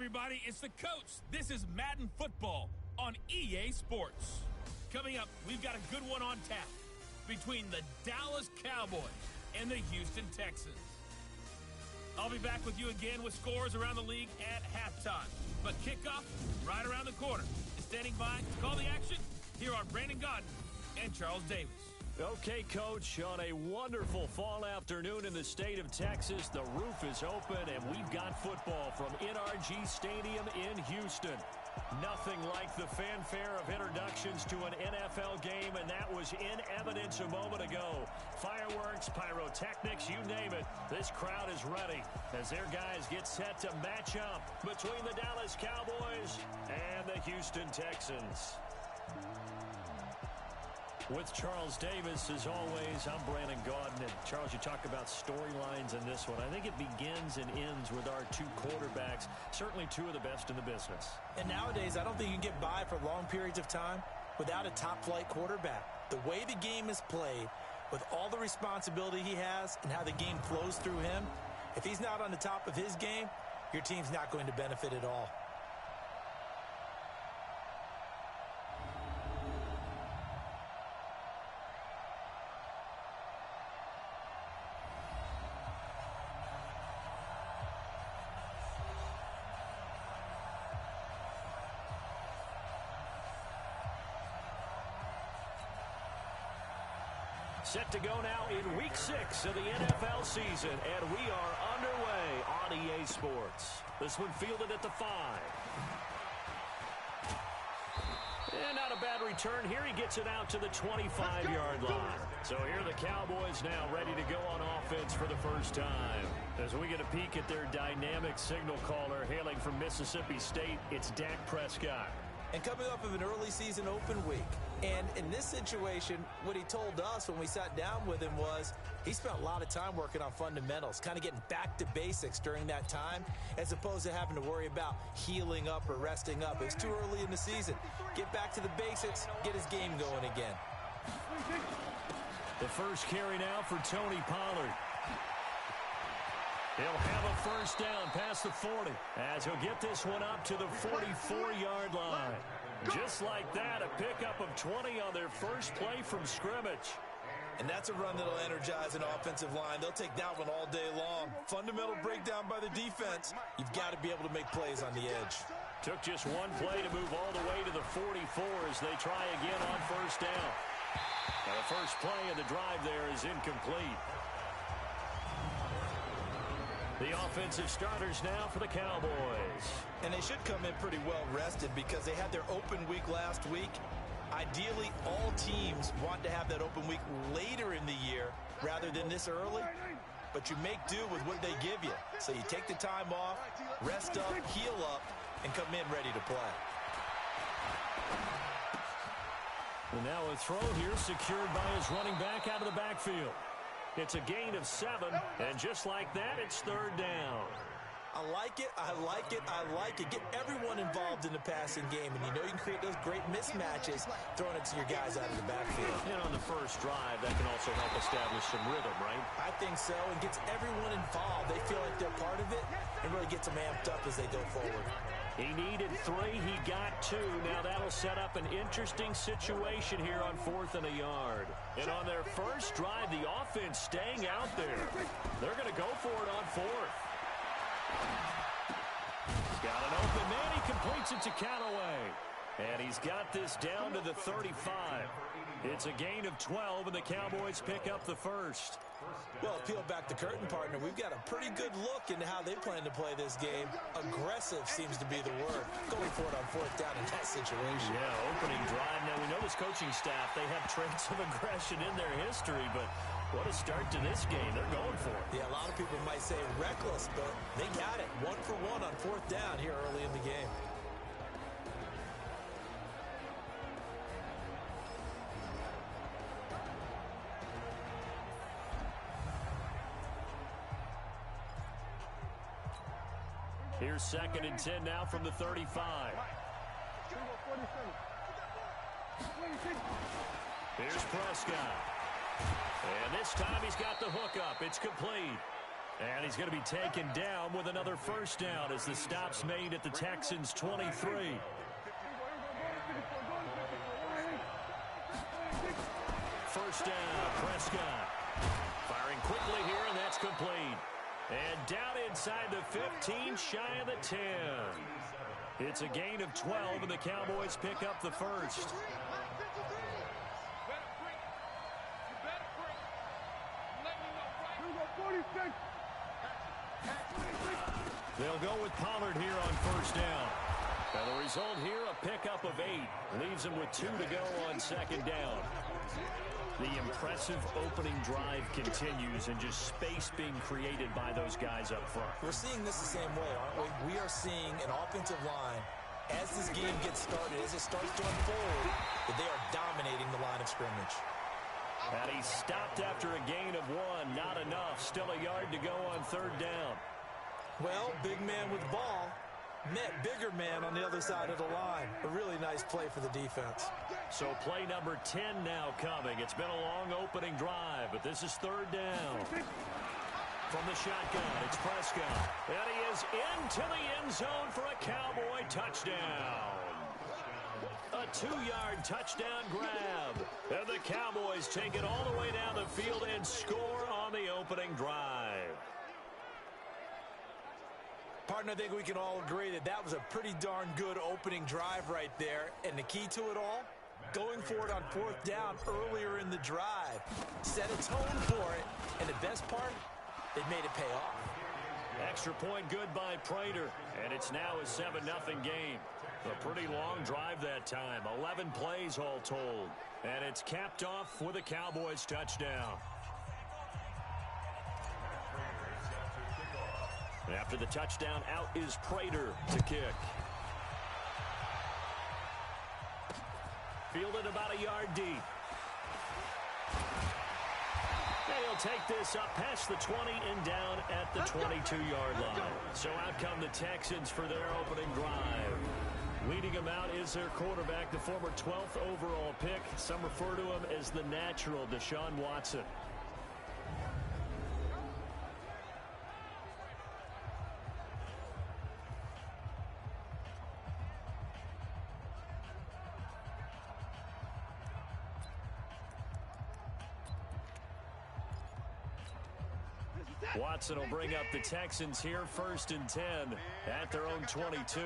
everybody, it's the coach. This is Madden Football on EA Sports. Coming up, we've got a good one on tap between the Dallas Cowboys and the Houston Texans. I'll be back with you again with scores around the league at halftime. But kickoff right around the corner. Standing by to call the action, here are Brandon Godden and Charles Davis. Okay, Coach, on a wonderful fall afternoon in the state of Texas, the roof is open, and we've got football from NRG Stadium in Houston. Nothing like the fanfare of introductions to an NFL game, and that was in evidence a moment ago. Fireworks, pyrotechnics, you name it. This crowd is ready as their guys get set to match up between the Dallas Cowboys and the Houston Texans. With Charles Davis, as always, I'm Brandon Godden. And Charles, you talk about storylines in this one. I think it begins and ends with our two quarterbacks, certainly two of the best in the business. And nowadays, I don't think you can get by for long periods of time without a top-flight quarterback. The way the game is played, with all the responsibility he has and how the game flows through him, if he's not on the top of his game, your team's not going to benefit at all. Set to go now in Week 6 of the NFL season, and we are underway on EA Sports. This one fielded at the 5. And not a bad return here. He gets it out to the 25-yard line. So here are the Cowboys now ready to go on offense for the first time. As we get a peek at their dynamic signal caller hailing from Mississippi State, it's Dak Prescott. And coming off of an early season open week. And in this situation, what he told us when we sat down with him was he spent a lot of time working on fundamentals, kind of getting back to basics during that time, as opposed to having to worry about healing up or resting up. It's too early in the season. Get back to the basics, get his game going again. The first carry now for Tony Pollard. He'll have a first down past the 40 as he'll get this one up to the 44-yard line. Just like that, a pickup of 20 on their first play from scrimmage. And that's a run that'll energize an offensive line. They'll take that one all day long. Fundamental breakdown by the defense. You've got to be able to make plays on the edge. Took just one play to move all the way to the 44 as they try again on first down. Now the first play of the drive there is incomplete. The offensive starters now for the Cowboys. And they should come in pretty well rested because they had their open week last week. Ideally, all teams want to have that open week later in the year rather than this early. But you make do with what they give you. So you take the time off, rest up, heal up, and come in ready to play. And now a throw here secured by his running back out of the backfield. It's a gain of 7, and just like that, it's third down. I like it, I like it, I like it. Get everyone involved in the passing game, and you know you can create those great mismatches throwing it to your guys out of the backfield. And on the first drive, that can also help establish some rhythm, right? I think so, and gets everyone involved. They feel like they're part of it, and really gets them amped up as they go forward. He needed 3, he got 2. Now that'll set up an interesting situation here on 4th and a yard. And on their first drive, the offense staying out there. They're going to go for it on 4th. He's got an open man. He completes it to Callaway. And he's got this down to the 35. It's a gain of 12, and the Cowboys pick up the first. Well, peel back the curtain, partner. We've got a pretty good look into how they plan to play this game. Aggressive seems to be the word. Going for it on 4th down in that situation. Yeah, opening drive. Now, we know this coaching staff, they have traits of aggression in their history, but what a start to this game. They're going for it. Yeah, a lot of people might say reckless, but they got it. 1 for 1 on 4th down here early in the game. Here's 2nd and 10 now from the 35. Here's Prescott. And this time he's got the hookup. It's complete. And And he's going to be taken down with another first down as the stop's made at the Texans' 23. First down, Prescott. Firing quickly here, and that's complete. And down inside the 15, shy of the 10. It's a gain of 12, and the Cowboys pick up the first. They'll go with Pollard here on first down. And the result here, a pickup of 8. Leaves him with 2 to go on second down. The impressive opening drive continues, and just space being created by those guys up front. We're seeing this the same way, aren't we? We are seeing an offensive line, as this game gets started, as it starts to unfold, that they are dominating the line of scrimmage. And he stopped after a gain of 1. Not enough. Still a yard to go on third down. Well, big man with the ball met bigger man on the other side of the line. A really nice play for the defense. So play number 10 now coming. It's been a long opening drive, but this is third down. From the shotgun, it's Prescott. And he is into the end zone for a Cowboy touchdown. A 2-yard touchdown grab. And the Cowboys take it all the way down the field and score on the opening drive. Partner, I think we can all agree that that was a pretty darn good opening drive right there. And the key to it all, going for it on fourth down earlier in the drive. Set a tone for it. And the best part, they made it pay off. Extra point good by Prater. And it's now a 7-0 game. A pretty long drive that time. 11 plays all told. And it's capped off with a Cowboys touchdown. After the touchdown, out is Prater to kick. Fielded about a yard deep. They'll take this up past the 20 and down at the 22-yard line. So out come the Texans for their opening drive. Leading them out is their quarterback, the former 12th overall pick. Some refer to him as the natural, Deshaun Watson. Watson will bring up the Texans here, 1st and 10 at their own 22.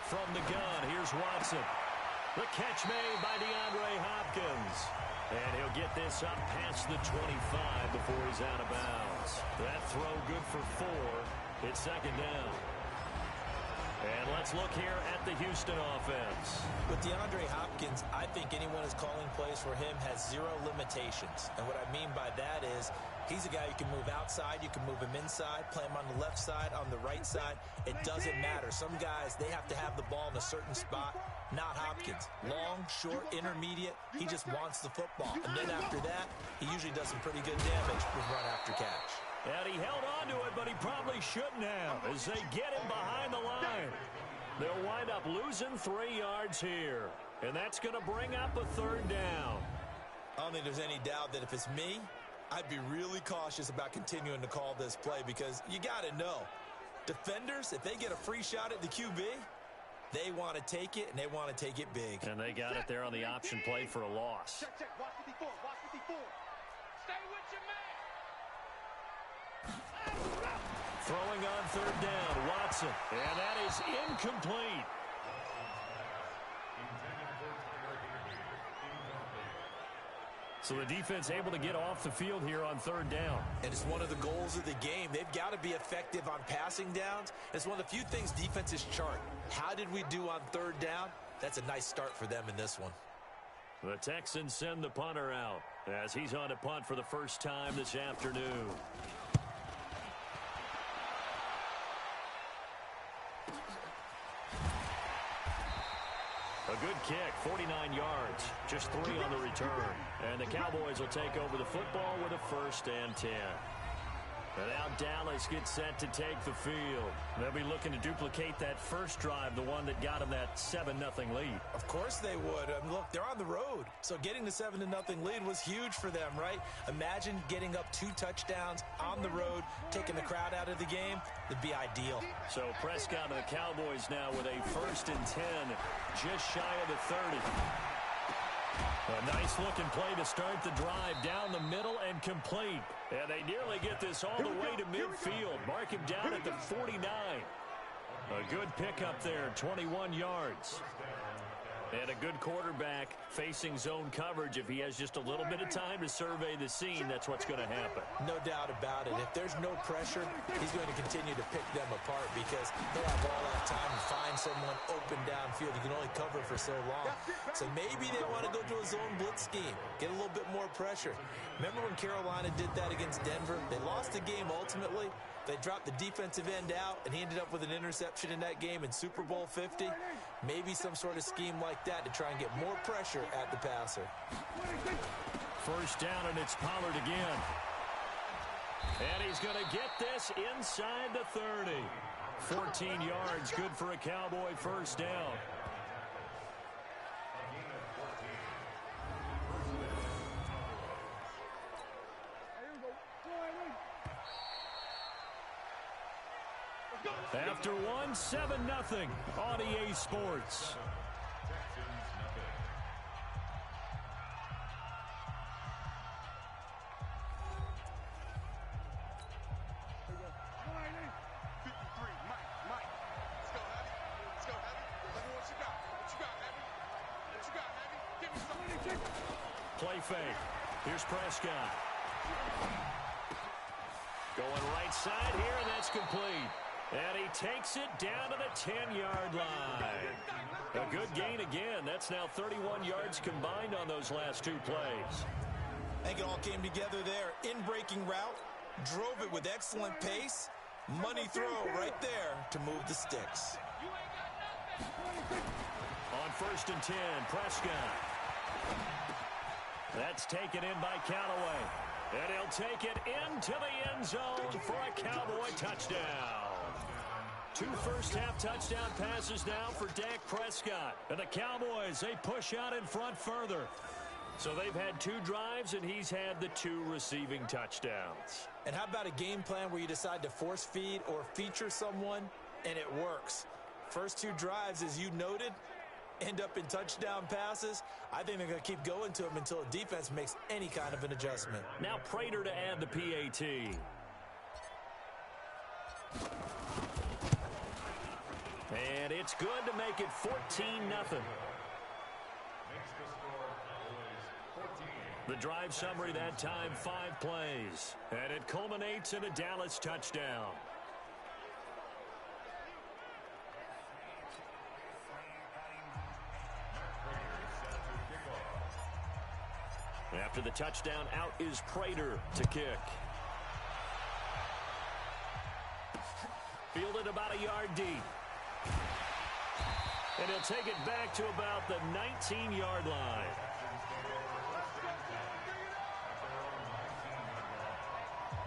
From the gun, here's Watson. The catch made by DeAndre Hopkins. And he'll get this up past the 25 before he's out of bounds. That throw good for 4. It's second down. And let's look here at the Houston offense. With DeAndre Hopkins, I think anyone who's calling plays for him has 0 limitations. And what I mean by that is he's a guy you can move outside, you can move him inside, play him on the left side, on the right side. It doesn't matter. Some guys, they have to have the ball in a certain spot. Not Hopkins. Long, short, intermediate. He just wants the football. And then after that, he usually does some pretty good damage with run after catch. And he held on to it, but he probably shouldn't have as they get him behind the line. They'll wind up losing 3 yards here. And that's going to bring up a third down. I don't think there's any doubt that if it's me, I'd be really cautious about continuing to call this play because you got to know, defenders, if they get a free shot at the QB, they want to take it, and they want to take it big. And they got it there on the option play for a loss. Check. Watch 54. Watch 54. Stay with your man. Throwing on third down, Watson. And that is incomplete. So the defense able to get off the field here on third down. And it's one of the goals of the game. They've got to be effective on passing downs. It's one of the few things defenses chart. How did we do on third down? That's a nice start for them in this one. The Texans send the punter out as he's on to punt for the first time this afternoon. A good kick, 49 yards, just 3 on the return. And the Cowboys will take over the football with a 1st and 10. And now Dallas gets set to take the field. They'll be looking to duplicate that first drive, the one that got them that 7-0 lead. Of course they would. Look, they're on the road, so getting the 7-0 lead was huge for them, right? Imagine getting up 2 touchdowns on the road, taking the crowd out of the game. It'd be ideal. So Prescott and the Cowboys now with a 1st and 10, just shy of the 30. A nice-looking play to start the drive down the middle and complete. And they nearly get this all the way to midfield. Mark him down at the 49. A good pickup there, 21 yards. And a good quarterback facing zone coverage. If he has just a little bit of time to survey the scene, that's what's going to happen. No doubt about it. If there's no pressure, he's going to continue to pick them apart because he'll have all that time to find someone open downfield. You can only cover for so long. So maybe they want to go to a zone blitz scheme, get a little bit more pressure. Remember when Carolina did that against Denver? They lost the game ultimately. They dropped the defensive end out, and he ended up with an interception in that game in Super Bowl 50. Maybe some sort of scheme like that to try and get more pressure at the passer. First down, and it's Pollard again. And he's going to get this inside the 30. 14 yards, good for a Cowboy first down. After one, 7-0 on EA Sports. Play fake. Here's Prescott. Going right side here, and that's complete. And he takes it down to the 10-yard line. A good gain again. That's now 31 yards combined on those last 2 plays. I think it all came together there. In-breaking route, drove it with excellent pace. Money throw right there to move the sticks. On 1st and 10, Prescott. That's taken in by Callaway. And he'll take it into the end zone for a Cowboy touchdown. 2 first-half touchdown passes now for Dak Prescott. And the Cowboys, they push out in front further. So they've had 2 drives, and he's had the 2 receiving touchdowns. And how about a game plan where you decide to force feed or feature someone, and it works? First 2 drives, as you noted, end up in touchdown passes. I think they're going to keep going to them until the defense makes any kind of an adjustment. Now Prater to add the PAT. And it's good to make it 14-0. The drive summary that time, 5 plays. And it culminates in a Dallas touchdown. After the touchdown, out is Prater to kick. Fielded about a yard deep. And he'll take it back to about the 19-yard line.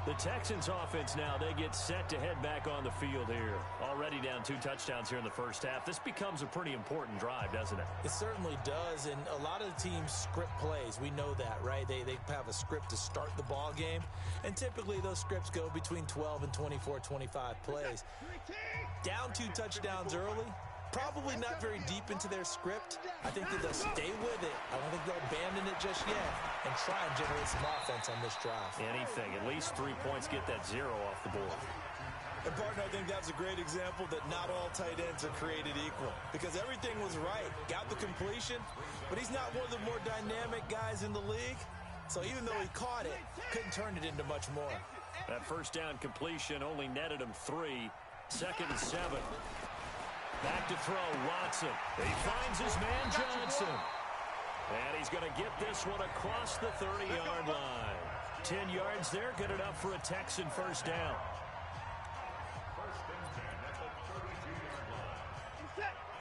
The Texans offense now, they get set to head back on the field here. Already down 2 touchdowns here in the first half. This becomes a pretty important drive, doesn't it? It certainly does, and a lot of the teams script plays. We know that, right? They have a script to start the ball game, and typically those scripts go between 12 and 24, 25 plays. Down 2 touchdowns early, probably not very deep into their script. I think that they'll stay with it. I don't think they'll abandon it just yet and try and generate some offense on this drive. Anything. At least 3 points, get that 0 off the board. And, partner, I think that's a great example that not all tight ends are created equal because everything was right. Got the completion, but he's not one of the more dynamic guys in the league. So even though he caught it, couldn't turn it into much more. That first down completion only netted him 3. 2nd and 7. Back to throw, Watson. He finds his man, Johnson. And he's going to get this one across the 30-yard line. 10 yards there, good enough for a Texan first down.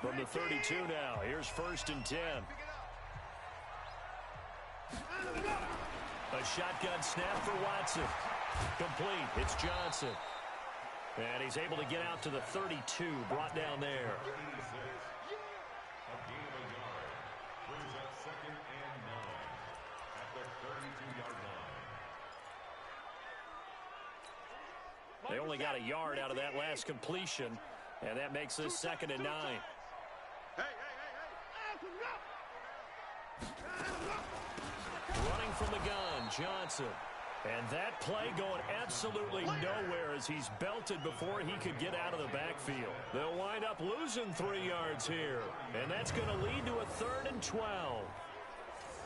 From the 32 now, here's 1st and 10. A shotgun snap for Watson. Complete. It's Johnson. And he's able to get out to the 32, brought down there. They only got a yard out of that last completion, and that makes this 2nd and 9. Running from the gun, Johnson. And that play going absolutely nowhere as he's belted before he could get out of the backfield. They'll wind up losing 3 yards here, and that's going to lead to a 3rd and 12.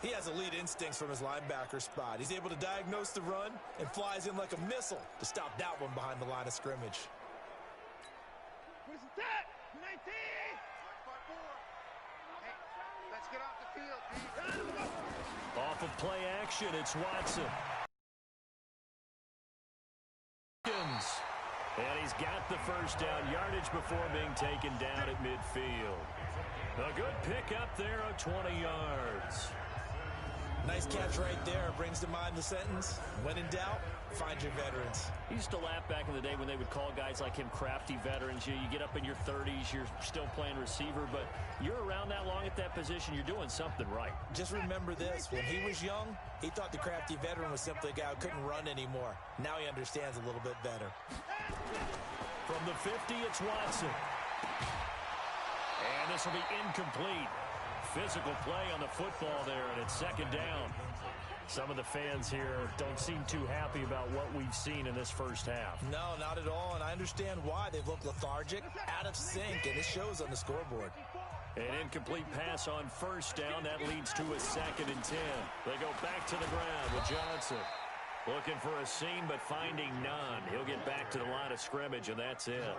He has elite instincts from his linebacker spot. He's able to diagnose the run and flies in like a missile to stop that one behind the line of scrimmage. What is that? 19! Hey, let's get off the field, D. Off of play action, it's Watson. And he's got the first down yardage before being taken down at midfield. A good pickup there of 20 yards. Nice catch right there. Brings to mind the sentence, when in doubt, find your veterans. He used to laugh back in the day when they would call guys like him crafty veterans. You get up in your 30s, you're still playing receiver, but you're around that long at that position, you're doing something right. Just remember this, when he was young, he thought the crafty veteran was simply a guy who couldn't run anymore. Now he understands a little bit better. From the 50, it's Watson. And this will be incomplete. Physical play on the football there, and it's 2nd down. Some of the fans here don't seem too happy about what we've seen in this first half. No, not at all, and I understand why. They've looked lethargic, out of sync, and it shows on the scoreboard. An incomplete pass on 1st down. That leads to a 2nd and 10. They go back to the ground with Johnson. Looking for a seam, but finding none. He'll get back to the line of scrimmage, and that's it.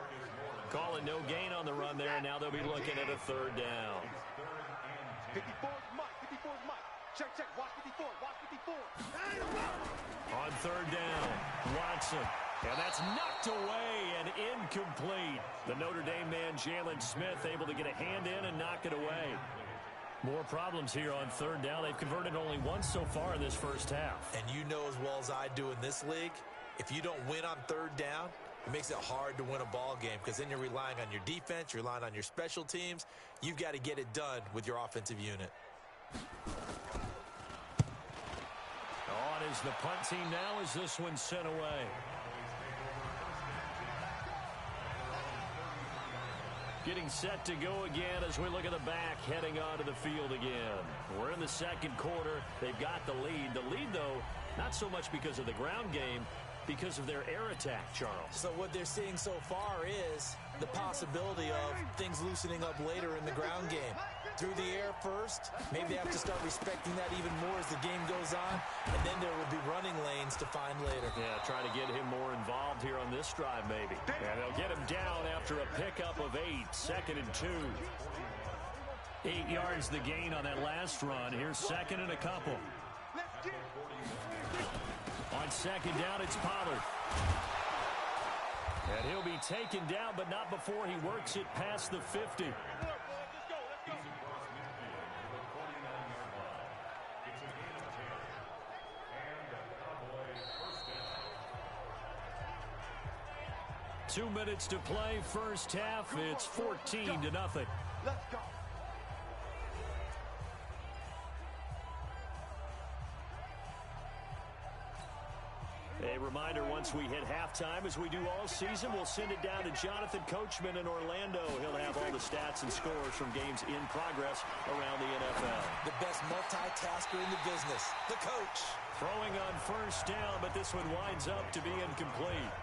Calling no gain on the run there, and now they'll be looking at a 3rd down. 54's Mike. 54's Mike. Check, check. Watch 54. Watch 54. On 3rd down, Watson. And that's knocked away and incomplete. The Notre Dame man, Jalen Smith, able to get a hand in and knock it away. More problems here on 3rd down. They've converted only once so far in this first half. And you know as well as I do in this league, if you don't win on 3rd down, it makes it hard to win a ball game because then you're relying on your defense, you're relying on your special teams. You've got to get it done with your offensive unit. On is the punt team now as this one's sent away. Getting set to go again as we look at the back heading onto the field again. We're in the 2nd quarter. They've got the lead. The lead, though, not so much because of the ground game, because of their air attack, Charles. So what they're seeing so far is the possibility of things loosening up later in the ground game. Through the air first, maybe they have to start respecting that even more as the game goes on, and then there will be running lanes to find later. Yeah, trying to get him more involved here on this drive maybe. And they'll get him down after a pickup of 8, 2nd and 2. 8 yards the gain on that last run. Here's 2nd and a couple. On 2nd down, it's Pollard. And he'll be taken down, but not before he works it past the 50. 2 minutes to play, first half. It's 14-0. Let's go. A reminder, once we hit halftime, as we do all season, we'll send it down to Jonathan Coachman in Orlando. He'll have all the stats and scores from games in progress around the NFL. The best multitasker in the business, the coach. Throwing on 1st down, but this one winds up to be incomplete.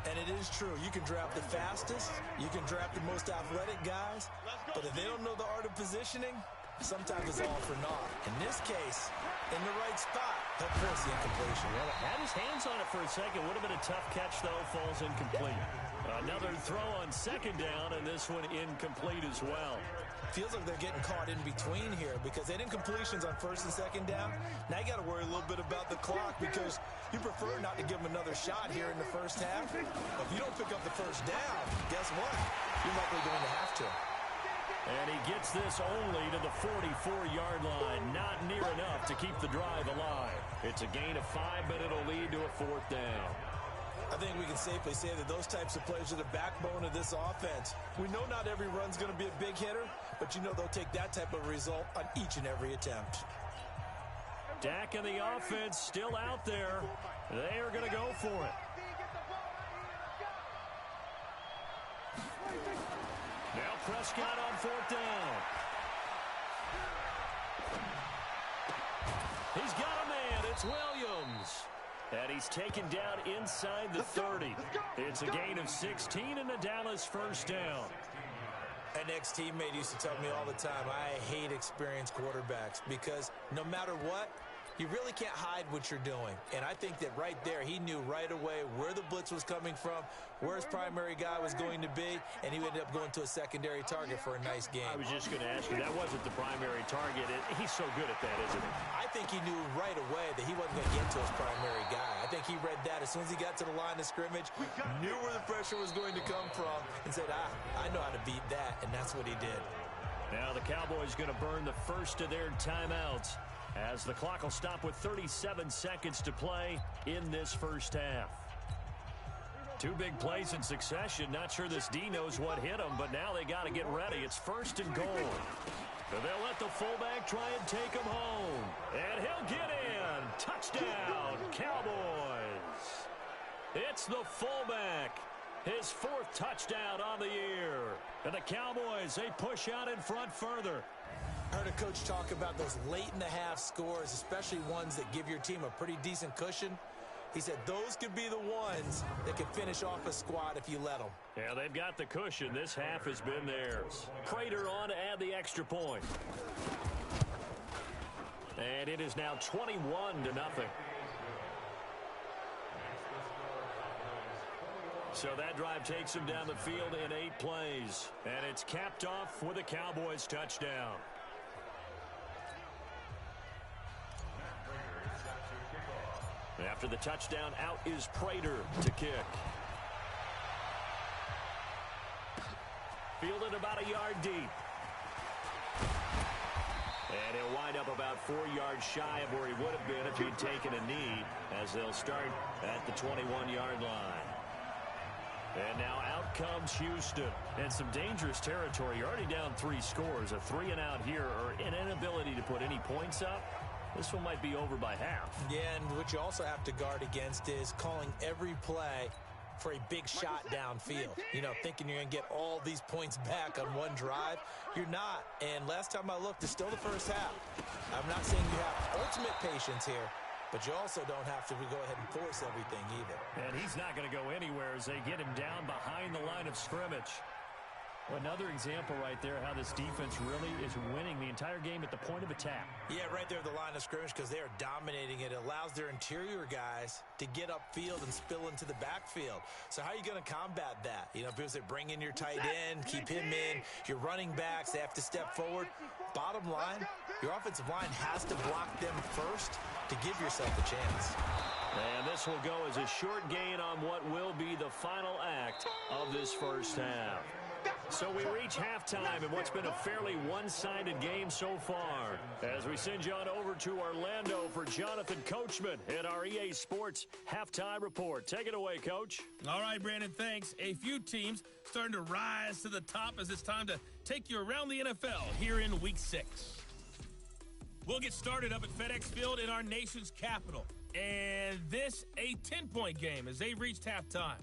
And it is true. You can draft the fastest. You can draft the most athletic guys. But if they don't know the art of positioning, sometimes it's all for naught. In this case, in the right spot, he'll force the incompletion. Well, had his hands on it for a second. Would have been a tough catch, though. Falls incomplete. Another throw on 2nd down, and this one incomplete as well. Feels like they're getting caught in between here because they did incompletions on 1st and 2nd down. Now you got to worry a little bit about the clock because you prefer not to give them another shot here in the first half. But if you don't pick up the 1st down, guess what? You're likely going to have to. And he gets this only to the 44-yard line. Not near enough to keep the drive alive. It's a gain of 5, but it'll lead to a 4th down. I think we can safely say that those types of plays are the backbone of this offense. We know not every run's going to be a big hitter, but you know they'll take that type of result on each and every attempt. Dak and the offense still out there. They are going to go for it. Now Prescott on 4th down. He's got a man. It's Williams. And he's taken down inside the 30. It's a gain of 16 and a Dallas 1st down. An ex-teammate used to tell me all the time, I hate experienced quarterbacks because no matter what, you really can't hide what you're doing. And I think that right there, he knew right away where the blitz was coming from, where his primary guy was going to be, and he ended up going to a secondary target for a nice game. I was just going to ask you, that wasn't the primary target. He's so good at that, isn't he? I think he knew right away that he wasn't going to get to his primary guy. I think he read that as soon as he got to the line of scrimmage, knew where the pressure was going to come from, and said, I know how to beat that, and that's what he did. Now the Cowboys going to burn the first of their timeouts, as the clock will stop with 37 seconds to play in this first half. 2 big plays in succession. Not sure this D knows what hit him, but now they got to get ready. It's 1st and goal. And they'll let the fullback try and take him home. And he'll get in. Touchdown, Cowboys. It's the fullback. His 4th touchdown on the year. And the Cowboys, they push out in front further. I heard a coach talk about those late-in-the-half scores, especially ones that give your team a pretty decent cushion. He said those could be the ones that could finish off a squad if you let them. Yeah, they've got the cushion. This half has been theirs. Prater on to add the extra point. And it is now 21-0. So that drive takes him down the field in 8 plays. And it's capped off with a Cowboys touchdown. After the touchdown, out is Prater to kick. Fielded about a yard deep. And he'll wind up about 4 yards shy of where he would have been if he'd taken a knee, as they'll start at the 21-yard line. And now out comes Houston. And some dangerous territory. You're already down 3 scores. A 3-and-out here, or an inability to put any points up. This one might be over by half. Yeah, and what you also have to guard against is calling every play for a big shot downfield. You know, thinking you're going to get all these points back on one drive. You're not. And last time I looked, it's still the first half. I'm not saying you have ultimate patience here, but you also don't have to go ahead and force everything either. And he's not going to go anywhere as they get him down behind the line of scrimmage. Another example right there how this defense really is winning the entire game at the point of attack. Yeah, right there at the line of scrimmage because they are dominating it. It allows their interior guys to get upfield and spill into the backfield. So how are you going to combat that? You know, people say bring in your tight end, keep him in. Your running backs, they have to step forward. Bottom line, your offensive line has to block them first to give yourself a chance. And this will go as a short gain on what will be the final act of this first half. So we reach halftime in what's been a fairly one-sided game so far. As we send you on over to Orlando for Jonathan Coachman at our EA Sports Halftime Report. Take it away, Coach. All right, Brandon, thanks. A few teams starting to rise to the top as it's time to take you around the NFL here in Week 6. We'll get started up at FedEx Field in our nation's capital. And this, a 10-point game as they've reached halftime.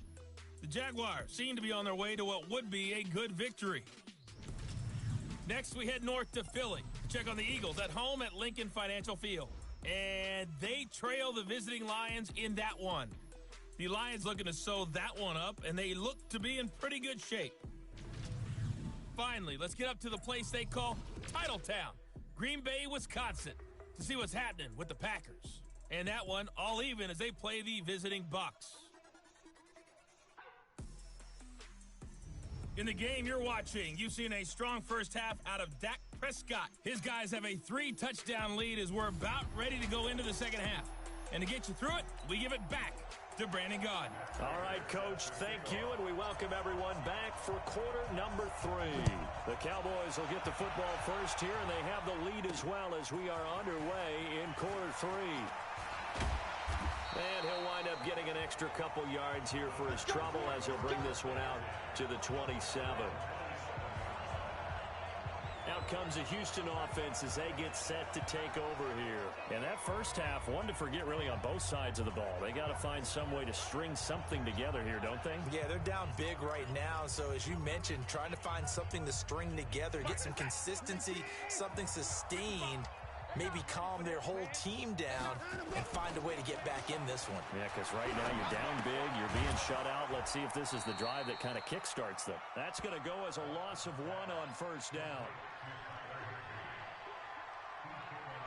The Jaguars seem to be on their way to what would be a good victory. Next, we head north to Philly to check on the Eagles at home at Lincoln Financial Field. And they trail the visiting Lions in that one. The Lions looking to sew that one up, and they look to be in pretty good shape. Finally, let's get up to the place they call Titletown, Green Bay, Wisconsin, to see what's happening with the Packers. And that one all even as they play the visiting Bucs. In the game you're watching, you've seen a strong first half out of Dak Prescott. His guys have a 3-touchdown lead as we're about ready to go into the second half. And to get you through it, we give it back to Brandon Gaudin. All right, Coach, thank you, and we welcome everyone back for quarter number 3. The Cowboys will get the football first here, and they have the lead as well as we are underway in quarter 3. And he'll wind up getting an extra couple yards here for his trouble as he'll bring this one out to the 27. Out comes the Houston offense as they get set to take over here. And that first half, one to forget really on both sides of the ball. They got to find some way to string something together here, don't they? Yeah, they're down big right now. So as you mentioned, trying to find something to string together, get some consistency, something sustained, maybe calm their whole team down and find a way to get back in this one. Yeah, because right now you're down big, you're being shut out. Let's see if this is the drive that kind of kickstarts them. That's going to go as a loss of 1 on first down.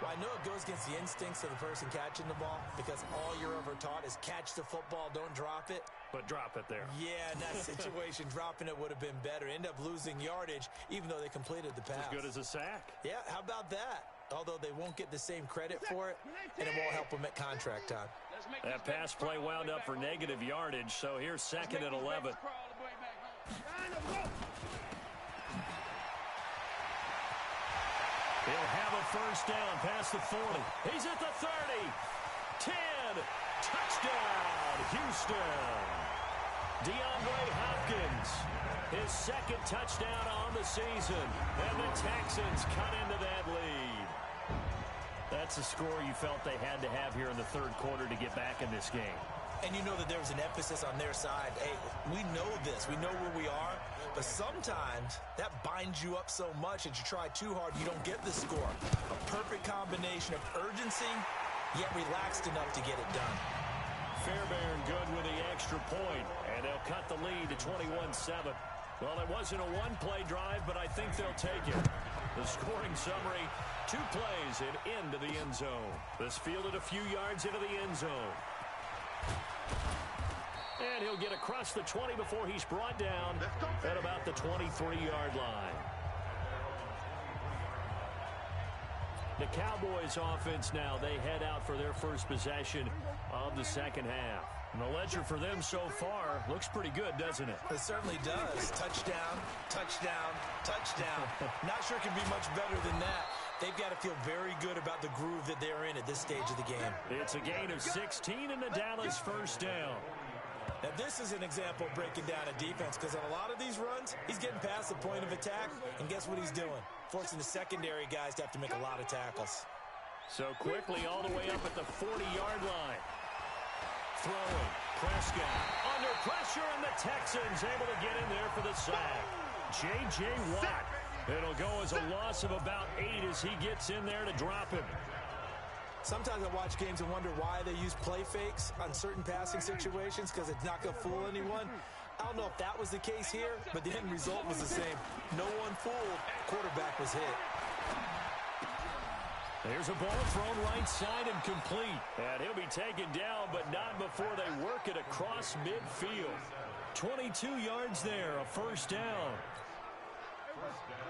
Well, I know it goes against the instincts of the person catching the ball because all you're ever taught is catch the football, don't drop it. But drop it there. Yeah, in that situation, dropping it would have been better. End up losing yardage, even though they completed the pass. As good as a sack. Yeah, how about that? Although they won't get the same credit for it, and it won't help them at contract time. That pass play wound up for negative yardage, so here's 2nd and 11. He'll have a first down past the 40. He's at the 30. 10. Touchdown, Houston. DeAndre Hopkins, his 2nd touchdown on the season. And the Texans cut into that lead. That's a score you felt they had to have here in the 3rd quarter to get back in this game. And you know that there was an emphasis on their side. Hey, we know this. We know where we are. But sometimes that binds you up so much that you try too hard, you don't get the score. A perfect combination of urgency, yet relaxed enough to get it done. Fairbairn good with the extra point, and they'll cut the lead to 21-7. Well, it wasn't a one-play drive, but I think they'll take it. The scoring summary, 2 plays and into the end zone. This fielded a few yards into the end zone. And he'll get across the 20 before he's brought down at about the 23-yard line. The Cowboys offense now, they head out for their first possession of the 2nd half. And the ledger for them so far looks pretty good, doesn't it? It certainly does. Touchdown, touchdown, touchdown. Not sure it can be much better than that. They've got to feel very good about the groove that they're in at this stage of the game. It's a gain of 16 and the Dallas first down. Now, this is an example of breaking down a defense because on a lot of these runs, he's getting past the point of attack, and guess what he's doing? Forcing the secondary guys to have to make a lot of tackles. So quickly all the way up at the 40-yard line. Throwing. Prescott under pressure, and the Texans able to get in there for the sack. J.J. Watt. It'll go as a loss of about 8 as he gets in there to drop him. Sometimes I watch games and wonder why they use play fakes on certain passing situations because it's not going to fool anyone. I don't know if that was the case here, but the end result was the same. No one fooled. Quarterback was hit. There's a ball thrown right side and complete. And he'll be taken down, but not before they work it across midfield. 22 yards there, a first down.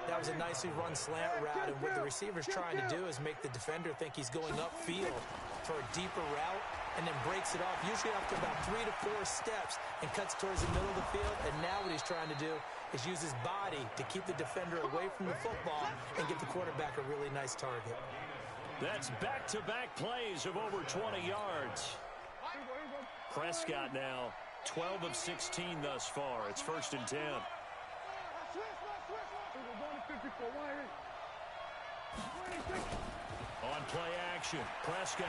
That was a nicely run slant route, and what the receiver's trying to do is make the defender think he's going upfield for a deeper route and then breaks it off, usually after about 3 to 4 steps, and cuts towards the middle of the field. And now what he's trying to do is use his body to keep the defender away from the football and give the quarterback a really nice target. That's back-to-back plays of over 20 yards. Prescott now 12 of 16 thus far. It's 1st and 10. On play action, Prescott.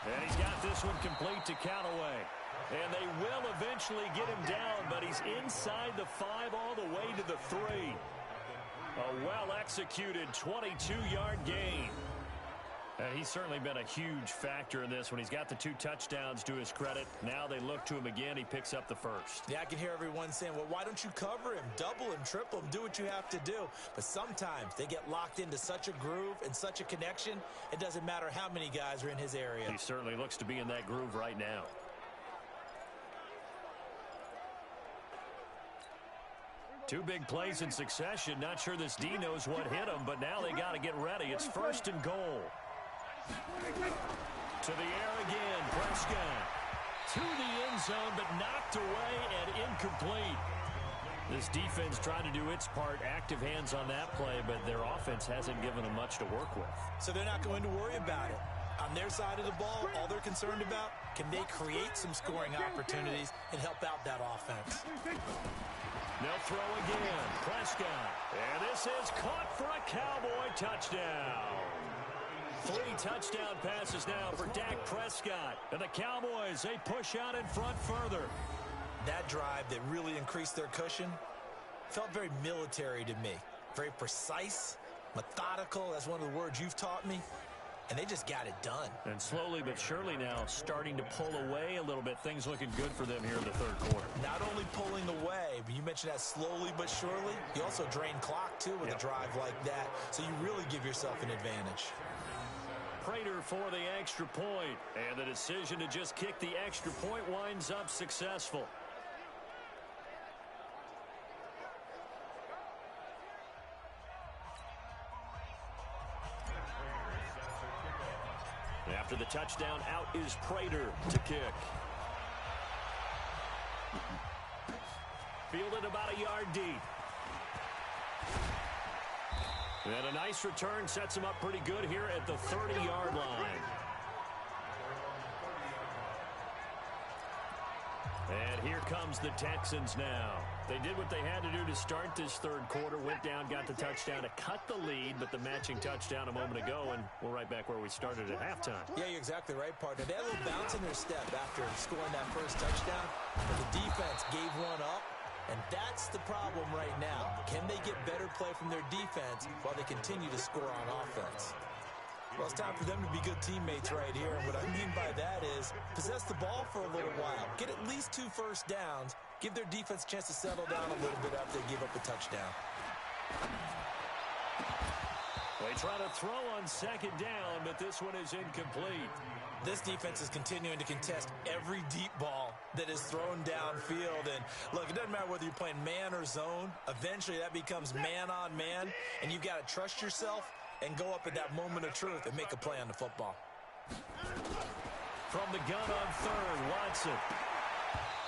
And he's got this one complete to Callaway. And they will eventually get him down, but he's inside the 5 all the way to the 3. A well-executed 22-yard gain. And he's certainly been a huge factor in this when he's got the 2 touchdowns to his credit. Now they look to him again. He picks up the first. Yeah, I can hear everyone saying, well, why don't you cover him? Double him, triple him, do what you have to do. But sometimes they get locked into such a groove and such a connection, it doesn't matter how many guys are in his area. He certainly looks to be in that groove right now. Two big plays in succession. Not sure this D knows what hit him, but now they got to get ready. It's 1st and goal. To the air again, Prescott. to the end zone, but knocked away and incomplete. This defense trying to do its part, active hands on that play, but their offense hasn't given them much to work with. So they're not going to worry about it. On their side of the ball, all they're concerned about, can they create some scoring opportunities and help out that offense? They'll throw again. Prescott. And this is caught for a Cowboy touchdown. 3 touchdown passes now for Dak Prescott. And the Cowboys, they push out in front further. That drive that really increased their cushion felt very military to me. Very precise, methodical. That's one of the words you've taught me. And they just got it done. And slowly but surely now starting to pull away a little bit. Things looking good for them here in the third quarter. Not only pulling away, but you mentioned that slowly but surely. You also drain clock, too, with a drive like that. So you really give yourself an advantage. Prater for the extra point. And the decision to just kick the extra point winds up successful. After the touchdown, out is Prater to kick. Fielded about a yard deep. And a nice return sets him up pretty good here at the 30-yard line. And here comes the Texans now. They did what they had to do to start this third quarter. Went down, got the touchdown to cut the lead, but the matching touchdown a moment ago, and we're right back where we started at halftime. Yeah, you're exactly right, partner. They had a little bounce in their step after scoring that first touchdown, but the defense gave one up, and that's the problem right now. Can they get better play from their defense while they continue to score on offense? Well, it's time for them to be good teammates right here. And what I mean by that is possess the ball for a little while. Get at least 2 first downs. Give their defense a chance to settle down a little bit after they give up a touchdown. They try to throw on second down, but this one is incomplete. This defense is continuing to contest every deep ball that is thrown downfield. And look, it doesn't matter whether you're playing man or zone. Eventually that becomes man on man, and you've got to trust yourself and go up at that moment of truth and make a play on the football. From the gun on third, Watson.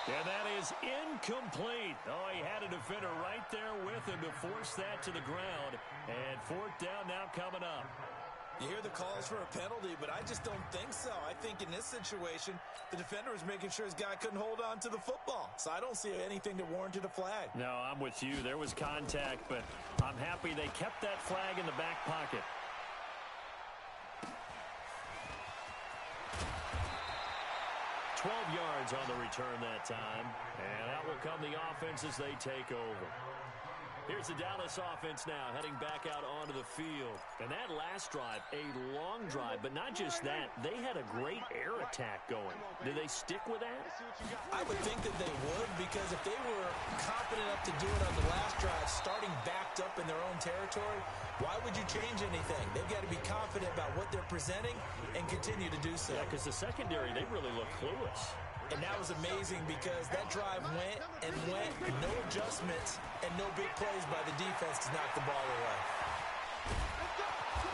And that is incomplete. Oh, he had a defender right there with him to force that to the ground. And 4th down now coming up. You hear the calls for a penalty, but I just don't think so. I think in this situation, the defender was making sure his guy couldn't hold on to the football. So I don't see anything that warranted a flag. No, I'm with you. There was contact, but I'm happy they kept that flag in the back pocket. Yards on the return that time. And out will come the offense as they take over. Here's the Dallas offense now heading back out onto the field. And that last drive, a long drive, but not just that. They had a great air attack going. Did they stick with that? I would think that they would, because if they were confident enough to do it on the last drive, starting backed up in their own territory, why would you change anything? They've got to be confident about what they're presenting and continue to do so. Yeah, because the secondary, they really look clueless. And that was amazing because that drive went and went, no adjustments and no big plays by the defense to knock the ball away.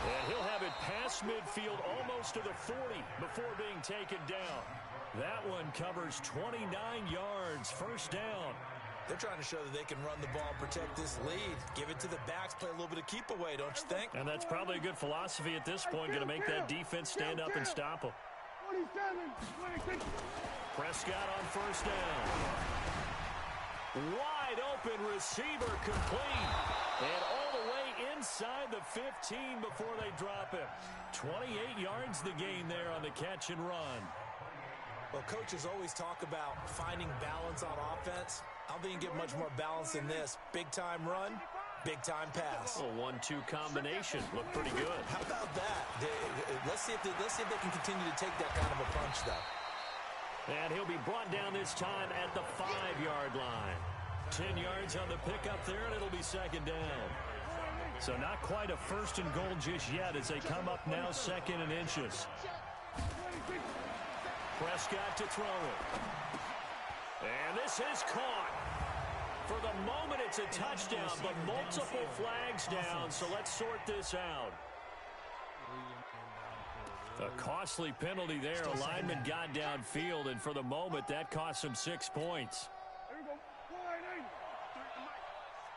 And he'll have it past midfield almost to the 40 before being taken down. That one covers 29 yards, 1st down. They're trying to show that they can run the ball and protect this lead. Give it to the backs, play a little bit of keep away, don't you think? And that's probably a good philosophy at this point, going to make that defense stand up and stop them. 27, 26. Prescott on 1st down. Wide open receiver complete. And all the way inside the 15 before they drop him. 28 yards the gain there on the catch and run. Well, coaches always talk about finding balance on offense. I don't think you can get much more balance than this. Big-time run, big-time pass. A 1-2 combination. Looked pretty good. How about that? Let's see if they can continue to take that kind of a punch, though. And he'll be brought down this time at the 5-yard line. 10 yards on the pickup there, and it'll be 2nd down. So not quite a 1st and goal just yet as they come up now 2nd and inches. Prescott to throw it. And this is caught. For the moment, it's a touchdown, but multiple flags down, so let's sort this out. A costly penalty there. A lineman got downfield, and for the moment, that cost him 6 points. Here we go.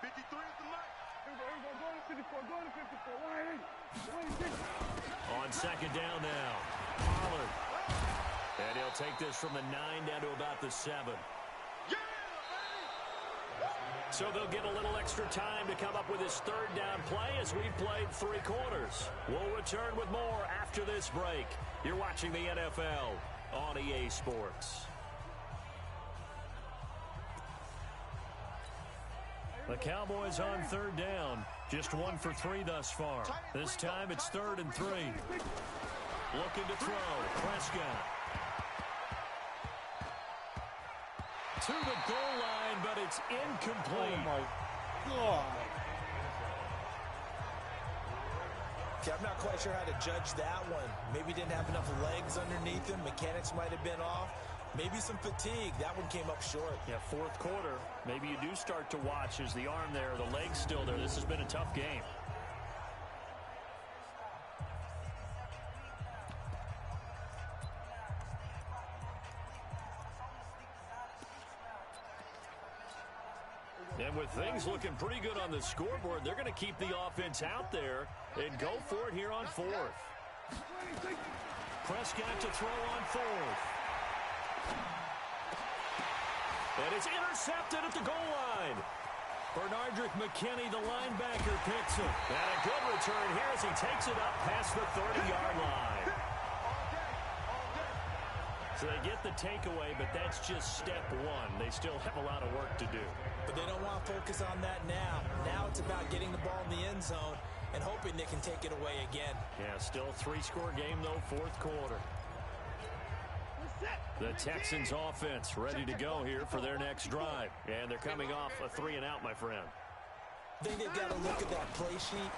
53 is the mic. Here we go. Go to 54. Go to 54. On second down now. Pollard. And he'll take this from the 9 down to about the 7. So they'll get a little extra time to come up with his third down play as we've played 3 quarters. We'll return with more after this break. You're watching the NFL on EA Sports. The Cowboys on third down. Just 1 for 3 thus far. This time it's 3rd and 3. Looking to throw. Prescott. To the goal line, but it's incomplete. Oh, my God. Okay, I'm not quite sure how to judge that one. Maybe didn't have enough legs underneath him. Mechanics might have been off. Maybe some fatigue. That one came up short. Yeah, 4th quarter. Maybe you do start to watch as the arm there, the leg's still there. This has been a tough game. And with things looking pretty good on the scoreboard, they're going to keep the offense out there and go for it here on 4th. Prescott to throw on 4th. And it's intercepted at the goal line. Bernardrick McKinney, the linebacker, picks it. And a good return here as he takes it up past the 30-yard line. So they get the takeaway, but that's just step 1. They still have a lot of work to do. But they don't want to focus on that now. Now it's about getting the ball in the end zone and hoping they can take it away again. Yeah, still 3-score game, though, 4th quarter. The Texans offense ready to go here for their next drive. And they're coming off a 3-and-out, my friend. I think they've got to look at that play sheet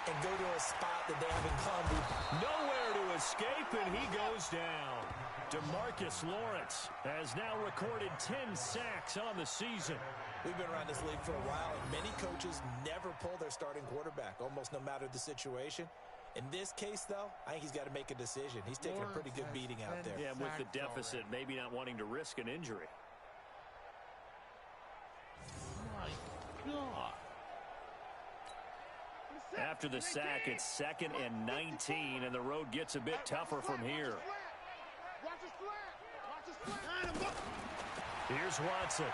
and go to a spot that they haven't gone to. Nowhere to escape, and he goes down. DeMarcus Lawrence has now recorded 10 sacks on the season. We've been around this league for a while, and many coaches never pull their starting quarterback, almost no matter the situation. In this case, though, I think he's got to make a decision. He's taking a pretty good beating out there. Yeah, with the deficit, maybe not wanting to risk an injury. My God. After the sack, it's 2nd and 19, and the road gets a bit tougher from here. Here's Watson.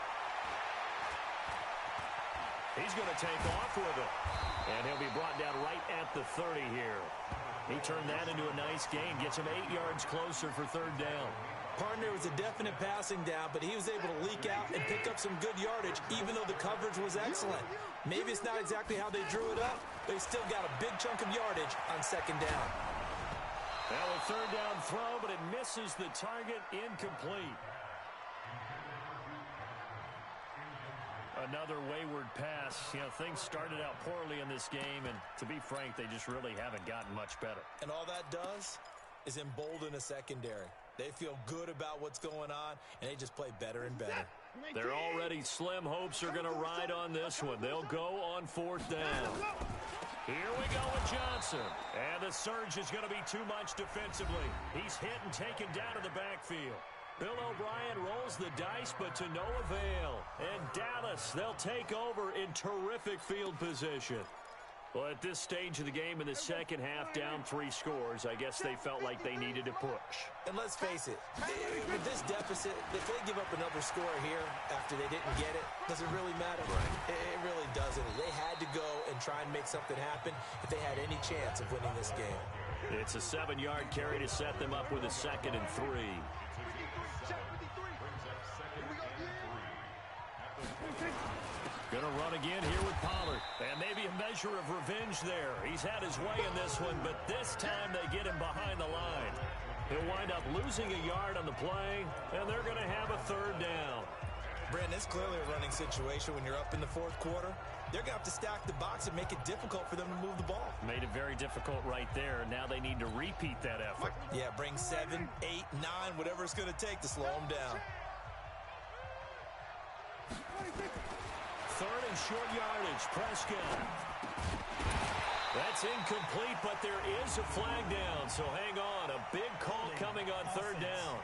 He's going to take off with it. And he'll be brought down right at the 30 here. He turned that into a nice gain. Gets him 8 yards closer for 3rd down. Partner was a definite passing down, but he was able to leak out and pick up some good yardage, even though the coverage was excellent. Maybe it's not exactly how they drew it up, but he still got a big chunk of yardage on 2nd down. Well, a 3rd down throw, but it misses the target. Incomplete. Another wayward pass. You know, things started out poorly in this game, and to be frank, they just really haven't gotten much better. And all that does is embolden a secondary. They feel good about what's going on, and they just play better and better. Their already slim hopes are going to ride on this one. They'll go on 4th down. Here we go with Johnson. And the surge is going to be too much defensively. He's hit and taken down to the backfield. Bill O'Brien rolls the dice, but to no avail. And Dallas, they'll take over in terrific field position. Well, at this stage of the game in the second half, down 3 scores, I guess they felt like they needed to push. And let's face it, with this deficit, if they give up another score here after they didn't get it, does it really matter? Right. It really doesn't. They had to go and try and make something happen if they had any chance of winning this game. It's a 7-yard carry to set them up with a 2nd and 3. Going to run again here with Pollard. And maybe a measure of revenge there. He's had his way in this one, but this time they get him behind the line. He'll wind up losing a yard on the play, and they're going to have a 3rd down. Brandon, it's clearly a running situation when you're up in the 4th quarter. They're going to have to stack the box and make it difficult for them to move the ball. Made it very difficult right there. Now they need to repeat that effort. Yeah, bring 7, 8, 9, whatever it's going to take to slow them down. 3rd and short yardage. Prescott. That's incomplete, but there is a flag down, so hang on. A big call coming on third down.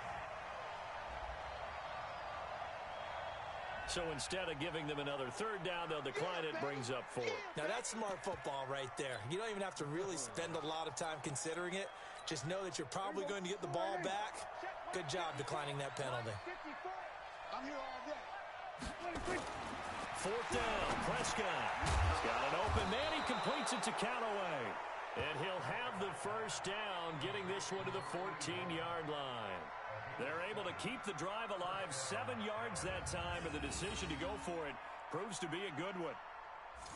So instead of giving them another third down, they'll decline it, brings up 4. Now, that's smart football right there. You don't even have to really spend a lot of time considering it. Just know that you're probably going to get the ball back. Good job declining that penalty. I'm here all day. Fourth down, Prescott. He's got an open man. He completes it to Callaway. And he'll have the first down, getting this one to the 14-yard line. They're able to keep the drive alive, 7 yards that time, and the decision to go for it proves to be a good one.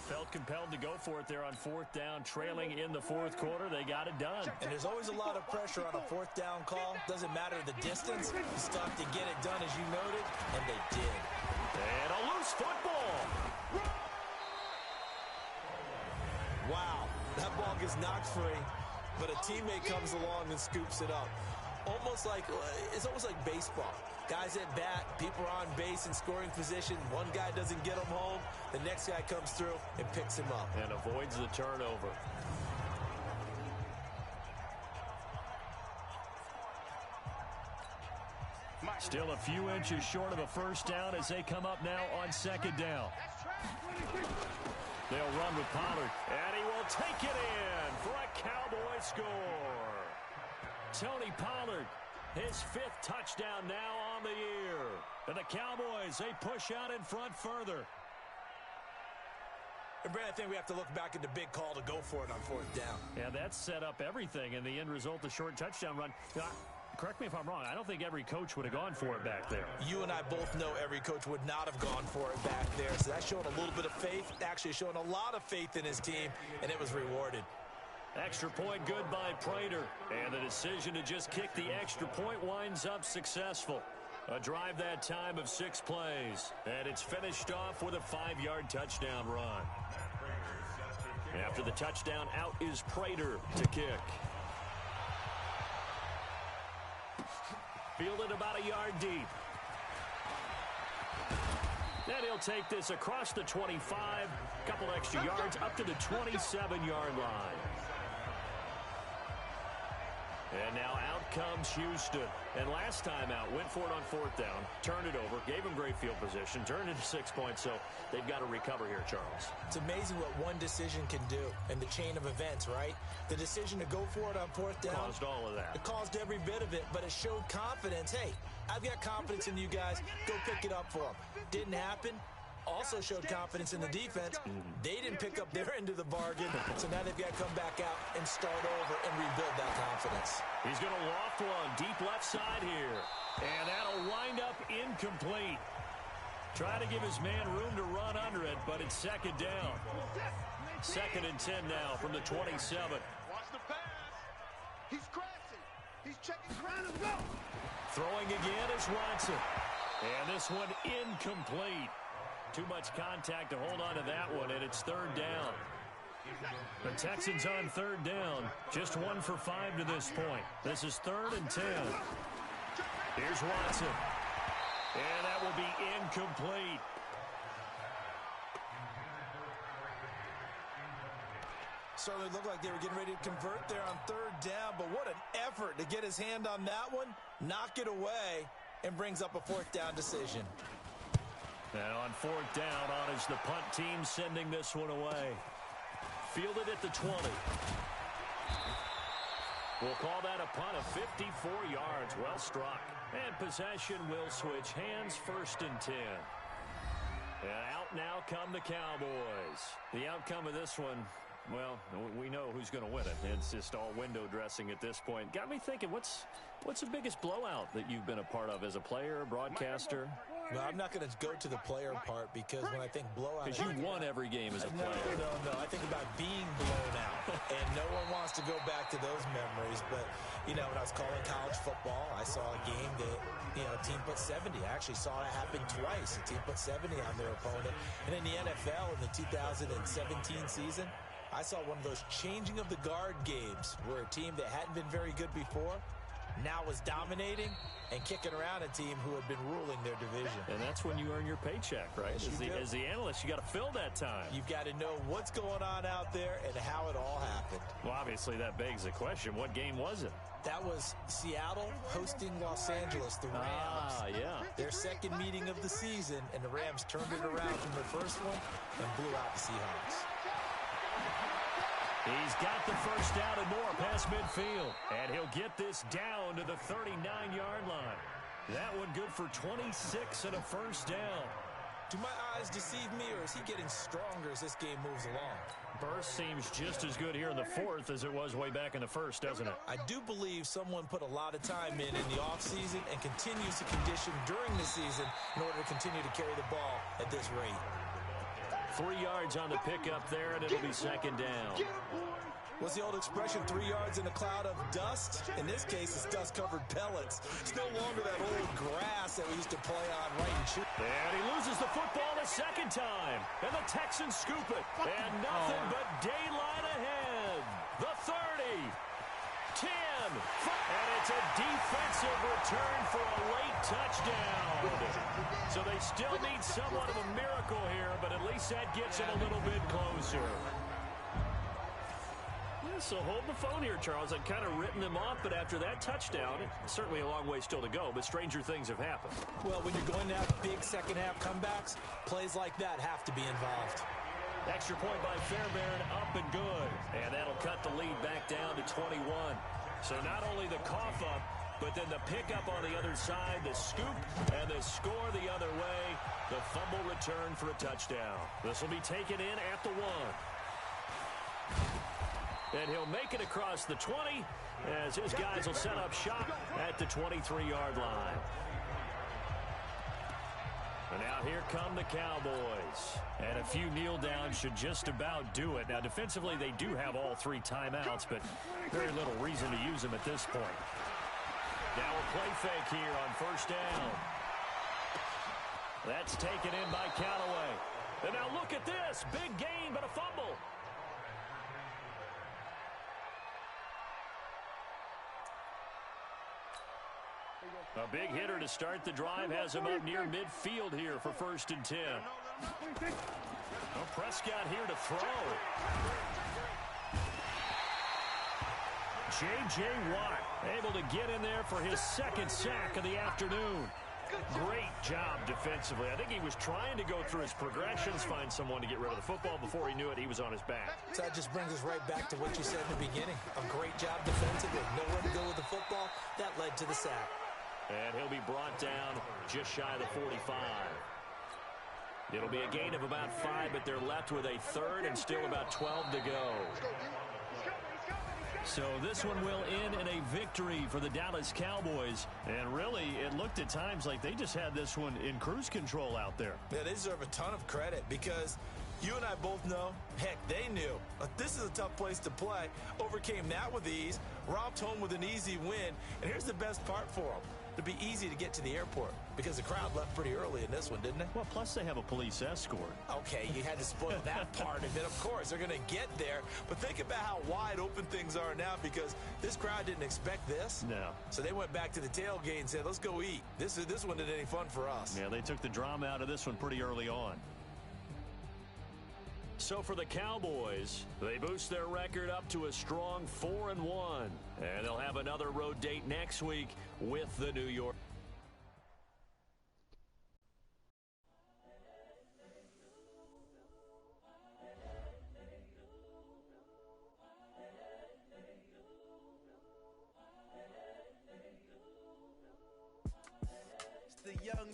Felt compelled to go for it there on fourth down, trailing in the fourth quarter. They got it done. And there's always a lot of pressure on a fourth down call. Doesn't matter the distance. You still have to get it done, as you noted, and they did. And a loose football. Wow, that ball gets knocked free, but a teammate comes along and scoops it up. It's almost like baseball. Guys at bat, people are on base in scoring position. One guy doesn't get him home. The next guy comes through and picks him up. And avoids the turnover. Still a few inches short of a first down as they come up now on second down. They'll run with Pollard, and he will take it in for a Cowboy score. Tony Pollard, his 5th touchdown now on the year. And the Cowboys, they push out in front further. And Brad, I think we have to look back at the big call to go for it on fourth down. Yeah, that set up everything, and the end result, the short touchdown run. Correct me if I'm wrong. I don't think every coach would have gone for it back there. You and I both know every coach would not have gone for it back there. So that showed a little bit of faith, actually showing a lot of faith in his team, and it was rewarded. Extra point good by Prater. And the decision to just kick the extra point winds up successful. A drive that time of 6 plays. And it's finished off with a 5-yard touchdown run. After the touchdown, out is Prater to kick. Fielded about a yard deep. And he'll take this across the 25. Couple extra yards up to the 27-yard line. And now out comes Houston. And last time out, went for it on fourth down, turned it over, gave him great field position, turned it to 6 points, so they've got to recover here, Charles. It's amazing what one decision can do in the chain of events, right? The decision to go for it on fourth down. Caused all of that. It caused every bit of it, but it showed confidence. Hey, I've got confidence in you guys. Go pick it up for them. Didn't happen. Also showed confidence in the defense. They didn't pick up their end of the bargain, so now they've got to come back out and start over and rebuild that confidence. He's going to loft one deep left side here, and that'll wind up incomplete. Trying to give his man room to run under it, but it's second down. 2nd and 10 now from the 27. Watch the pass. He's crashing. He's checking ground and go. Throwing again is Watson. And this one incomplete. Too much contact to hold on to that one, and it's 3rd down. The Texans on 3rd down. Just 1 for 5 to this point. This is 3rd and 10. Here's Watson. And that will be incomplete. Certainly looked like they were getting ready to convert there on 3rd down, but what an effort to get his hand on that one, knock it away, and brings up a 4th down decision. And on 4th down, on is the punt team sending this one away. Fielded at the 20. We'll call that a punt of 54 yards. Well struck. And possession will switch hands, 1st and 10. And out now come the Cowboys. The outcome of this one, well, we know who's going to win it. It's just all window dressing at this point. Got me thinking, what's the biggest blowout that you've been a part of as a player, broadcaster? No, I'm not going to go to the player part because when I think blowout... Because you won every game as a player. No. I think about being blown out. And no one wants to go back to those memories. But, when I was calling college football, I saw a game that, a team put 70. I actually saw it happen twice. A team put 70 on their opponent. And in the NFL in the 2017 season, I saw one of those changing of the guard games where a team that hadn't been very good before now was dominating and kicking around a team who had been ruling their division. And that's when you earn your paycheck, right? As the analyst, you got to fill that time. You've got to know what's going on out there and how it all happened. Well, obviously, that begs the question, what game was it? That was Seattle hosting Los Angeles, the Rams. Yeah. Their second meeting of the season, and the Rams turned it around from their first one and blew out the Seahawks. He's got the first down and more past midfield. And he'll get this down to the 39-yard line. That one good for 26 and a first down. Do my eyes deceive me, or is he getting stronger as this game moves along? Burst seems just as good here in the fourth as it was way back in the first, doesn't it? I do believe someone put a lot of time in the offseason and continues to condition during the season in order to continue to carry the ball at this rate. 3 yards on the pickup there, and it'll be second down. What's the old expression, 3 yards in a cloud of dust? In this case, it's dust-covered pellets. It's no longer that old grass that we used to play on right and shoot. And he loses the football a second time. And the Texans scoop it. And nothing but daylight ahead. The 30. 10. And it's a defensive return for a late touchdown. So they still need somewhat of a miracle here, but at least that gets them a little bit closer. So hold the phone here, Charles. I'd kind of written them off, but after that touchdown, certainly a long way still to go, but stranger things have happened. Well, when you're going to have big second-half comebacks, plays like that have to be involved. Extra point by Fairbairn, up and good. And that'll cut the lead back down to 21. So not only the cough up, but then the pickup on the other side, the scoop, and the score the other way. The fumble return for a touchdown. This will be taken in at the 1. And he'll make it across the 20 as his guys will set up shop at the 23-yard line. And now here come the Cowboys. And a few kneel downs should just about do it. Now, defensively, they do have all 3 timeouts, but very little reason to use them at this point. Now a play fake here on first down. That's taken in by Callaway. And now look at this. Big gain, but a fumble. A big hitter to start the drive has him up near midfield here for 1st and 10. Well, Prescott here to throw. J.J. Watt able to get in there for his second sack of the afternoon. Great job defensively. I think he was trying to go through his progressions, find someone to get rid of the football. Before he knew it, he was on his back. So that just brings us right back to what you said in the beginning. A great job defensively. Nowhere to go with the football. That led to the sack. And he'll be brought down just shy of the 45. It'll be a gain of about 5, but they're left with a third and still about 12 to go. So this one will end in a victory for the Dallas Cowboys. And really, it looked at times like they just had this one in cruise control out there. Yeah, they deserve a ton of credit because you and I both know, heck, they knew. This is a tough place to play. Overcame that with ease, romped home with an easy win. And here's the best part for them. It'd be easy to get to the airport because the crowd left pretty early in this one, didn't it? Well, plus they have a police escort. Okay, you had to spoil that part of it. Of course, they're going to get there. But think about how wide open things are now because this crowd didn't expect this. No. So they went back to the tailgate and said, let's go eat. This one isn't any fun for us. Yeah, they took the drama out of this one pretty early on. So for the Cowboys, they boost their record up to a strong 4-1. And they'll have another road date next week with the New York. It's the young,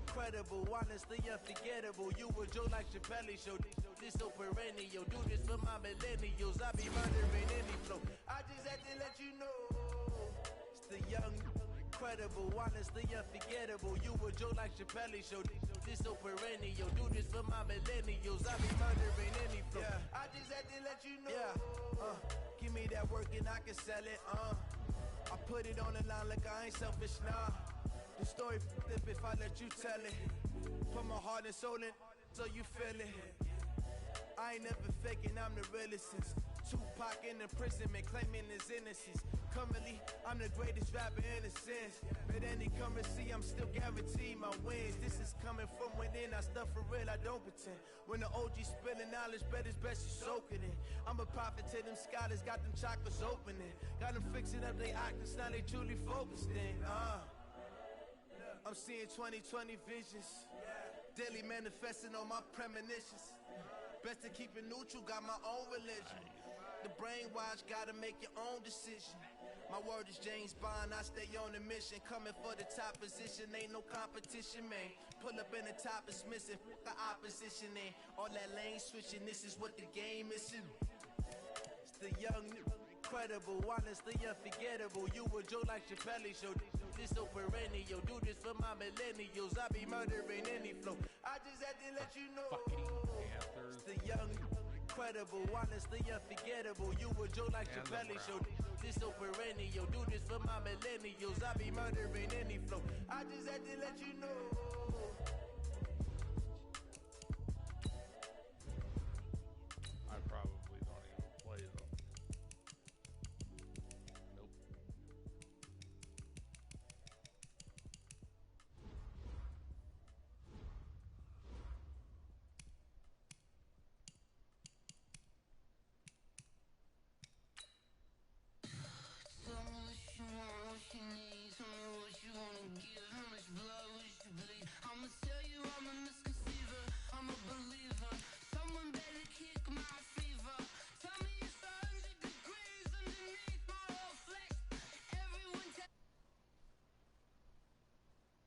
incredible, honestly unforgettable. You a Joe like Chappelle show. This so perennial. Do this for my millennials. I be murdering any flow. I just had to let you know. It's the young, incredible, honestly unforgettable. You a Joe like Chappelle show. This so perennial. Do this for my millennials. I be murdering any flow. Yeah. I just had to let you know. Yeah. Give me that work and I can sell it. I put it on the line like I ain't selfish, nah. The story flip if I let you tell it. Put my heart and soul in so you feel it. I ain't never faking, I'm the realest since Tupac in imprisonment, claiming his innocence. Currently, I'm the greatest rapper in a sense. At any currency, I'm still guaranteed my wins. This is coming from within. I stuff for real, I don't pretend. When the OG spilling knowledge, bet it's best you soak it in. I'm a prophet to them scholars, got them chakras opening. Got them fixing up they octaves, now they truly focused in. I'm seeing 2020 visions. Daily manifesting on my premonitions. Best to keep it neutral, got my own religion. The brainwash, gotta make your own decision. My word is James Bond, I stay on a mission. Coming for the top position, ain't no competition, man. Pull up in the top is missing, the opposition ain't. All that lane switching, this is what the game is. It's the young, incredible, honestly unforgettable. You a Joe like Chappelle show. This so perennial, do this for my millennials. I be murdering any flow. I just had to let you know. It's the young, incredible, honestly unforgettable. You a Joe like Chappelle show. This so perennial, do this for my millennials. I be murdering any flow. I just had to let you know.